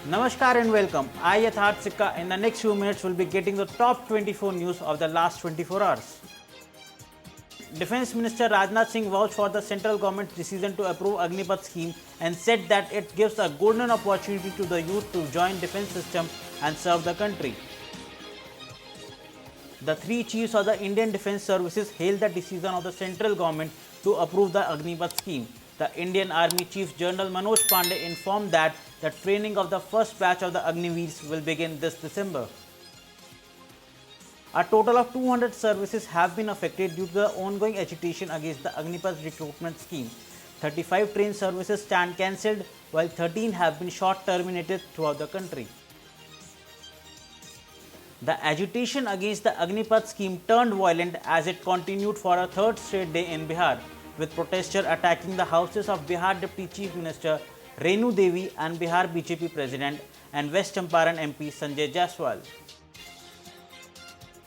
Namaskar and welcome. I Yatharth Sikka in the next few minutes will be getting the top 24 news of the last 24 hours. Defence Minister Rajnath Singh vouched for the central government's decision to approve Agnipath scheme and said that it gives a golden opportunity to the youth to join defence system and serve the country. The three chiefs of the Indian Defence Services hailed the decision of the central government to approve the Agnipath scheme. The Indian Army Chief General Manoj Pandey informed that the training of the first batch of the Agniveers will begin this December. A total of 200 services have been affected due to the ongoing agitation against the Agnipath recruitment scheme. 35 train services stand cancelled, while 13 have been short terminated throughout the country. The agitation against the Agnipath scheme turned violent as it continued for a third straight day in Bihar, with protesters attacking the houses of Bihar Deputy Chief Minister Renu Devi and Bihar BJP President and West Champaran MP Sanjay Jaiswal.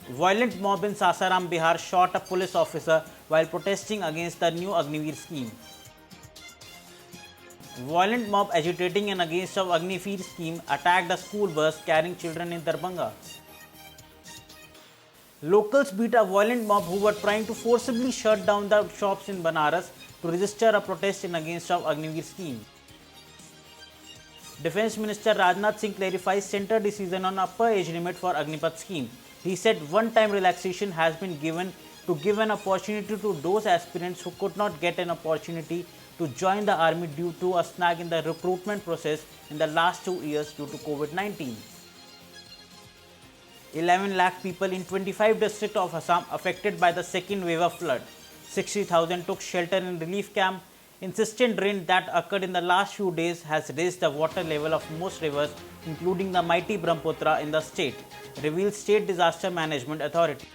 Violent mob in Sasaram, Bihar shot a police officer while protesting against the new Agniveer scheme. Violent mob agitating and against the Agniveer scheme attacked a school bus carrying children in Darbhanga. Locals beat a violent mob who were trying to forcibly shut down the shops in Banaras to register a protest in against of Agniveer scheme. Defence Minister Rajnath Singh clarifies centre decision on upper age limit for Agnipath scheme. He said one-time relaxation has been given to give an opportunity to those aspirants who could not get an opportunity to join the army due to a snag in the recruitment process in the last 2 years due to COVID-19. 11 lakh people in 25 districts of Assam affected by the second wave of flood. 60,000 took shelter in relief camp. Insistent rain that occurred in the last few days has raised the water level of most rivers, including the mighty Brahmaputra in the state, reveals State Disaster Management Authority.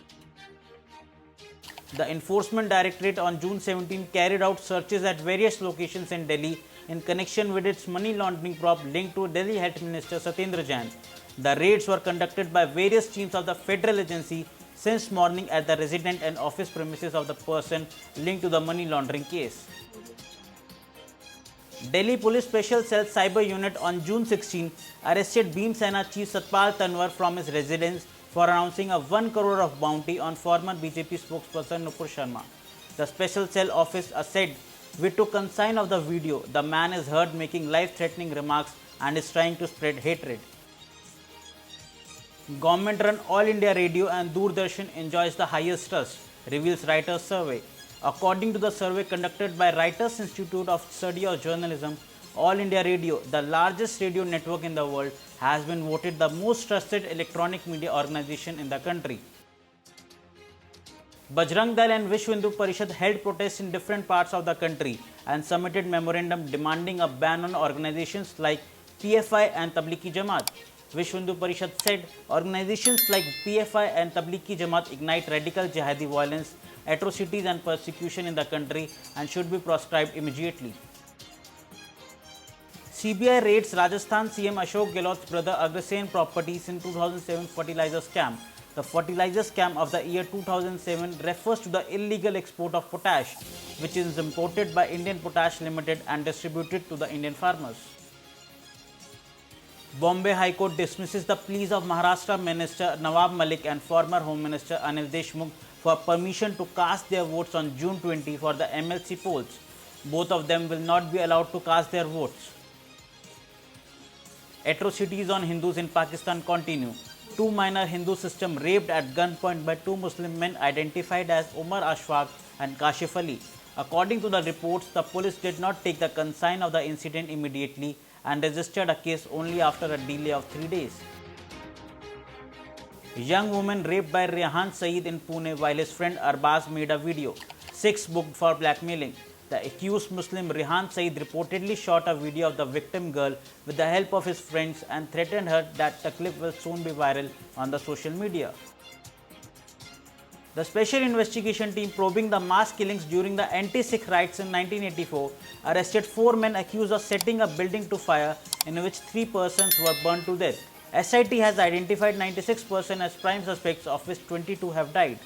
The Enforcement Directorate on June 17 carried out searches at various locations in Delhi in connection with its money laundering probe linked to Delhi Health Minister Satyendra Jain. The raids were conducted by various teams of the federal agency since morning at the resident and office premises of the person linked to the money laundering case. Delhi Police Special Cell Cyber Unit on June 16 arrested Bhim Sena Chief Satpal Tanwar from his residence for announcing a 1 crore of bounty on former BJP spokesperson Nupur Sharma. The Special Cell office said, "We took consign of the video. The man is heard making life-threatening remarks and is trying to spread hatred." Government-run All India Radio and Doordarshan enjoys the highest trust, reveals Reuters survey. According to the survey conducted by Reuters Institute of Study of Journalism, All India Radio, the largest radio network in the world, has been voted the most trusted electronic media organization in the country. Bajrang Dal and Vishwa Hindu Parishad held protests in different parts of the country and submitted memorandum demanding a ban on organizations like PFI and Tablighi Jamaat. Vishwa Hindu Parishad said organizations like PFI and Tablighi Jamaat ignite radical jihadi violence, atrocities and persecution in the country and should be proscribed immediately. CBI raids Rajasthan CM Ashok Gehlot's brother Agrasen properties in 2007 fertilizer scam. The fertilizer scam of the year 2007 refers to the illegal export of potash, which is imported by Indian Potash Limited and distributed to the Indian farmers. Bombay High Court dismisses the pleas of Maharashtra Minister Nawab Malik and former Home Minister Anil Deshmukh for permission to cast their votes on June 20 for the MLC polls. Both of them will not be allowed to cast their votes. Atrocities on Hindus in Pakistan continue. 2 minor Hindu sisters raped at gunpoint by 2 Muslim men identified as Umar Ashfaq and Kashif Ali. According to the reports, the police did not take the consign of the incident immediately and registered a case only after a delay of 3 days. Young woman raped by Rehan Saeed in Pune while his friend Arbaz made a video. 6 booked for blackmailing. The accused Muslim Rehan Saeed reportedly shot a video of the victim girl with the help of his friends and threatened her that the clip will soon be viral on the social media. The special investigation team probing the mass killings during the anti-Sikh riots in 1984 arrested 4 men accused of setting a building to fire in which 3 persons were burned to death. SIT has identified 96 persons as prime suspects, of which 22 have died.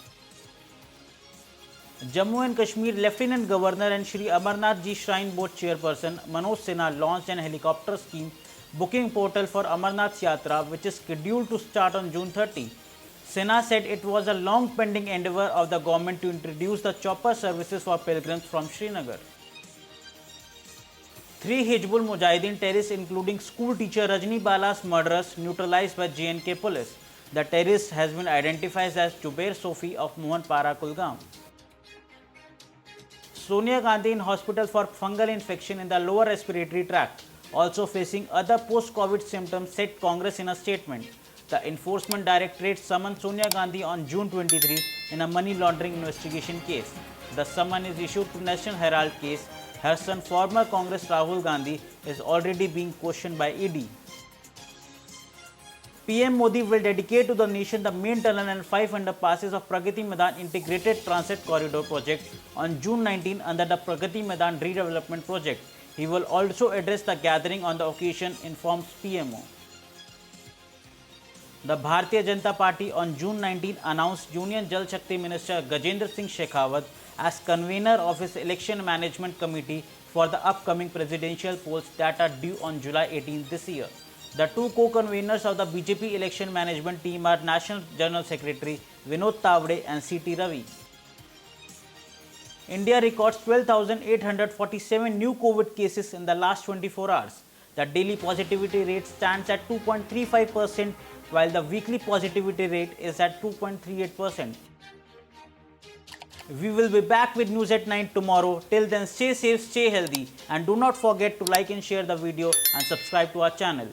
Jammu and Kashmir Lieutenant Governor and Shri Amarnath Ji Shrine Board Chairperson Manoj Sinha launched an helicopter scheme booking portal for Amarnath Yatra, which is scheduled to start on June 30. Sinha said it was a long pending endeavour of the government to introduce the chopper services for pilgrims from Srinagar. Three Hizbul Mujahideen terrorists, including school teacher Rajni Bala's murderers, neutralized by J&K police. The terrorist has been identified as Jubair Sofi of Mohanpara, Kulgam. Sonia Gandhi in hospital for fungal infection in the lower respiratory tract, also facing other post-COVID symptoms, said Congress in a statement. The Enforcement Directorate summoned Sonia Gandhi on June 23 in a money laundering investigation case. The summon is issued to National Herald case. Her son, former Congress Rahul Gandhi, is already being questioned by ED. PM Modi will dedicate to the nation the main tunnel and 5 underpasses of Pragati Maidan Integrated Transit Corridor project on June 19 under the Pragati Maidan Redevelopment Project. He will also address the gathering on the occasion, informs PMO. The Bharatiya Janata Party on June 19 announced Union Jal Shakti Minister Gajendra Singh Shekhawat as convener of its Election Management Committee for the upcoming presidential polls that are due on July 18 this year. The two co-conveners of the BJP election management team are National General Secretary Vinod Tavade and C.T. Ravi. India records 12,847 new COVID cases in the last 24 hours. The daily positivity rate stands at 2.35%, while the weekly positivity rate is at 2.38%. We will be back with news at 9 tomorrow. Till then, stay safe, stay healthy, and do not forget to like and share the video and subscribe to our channel.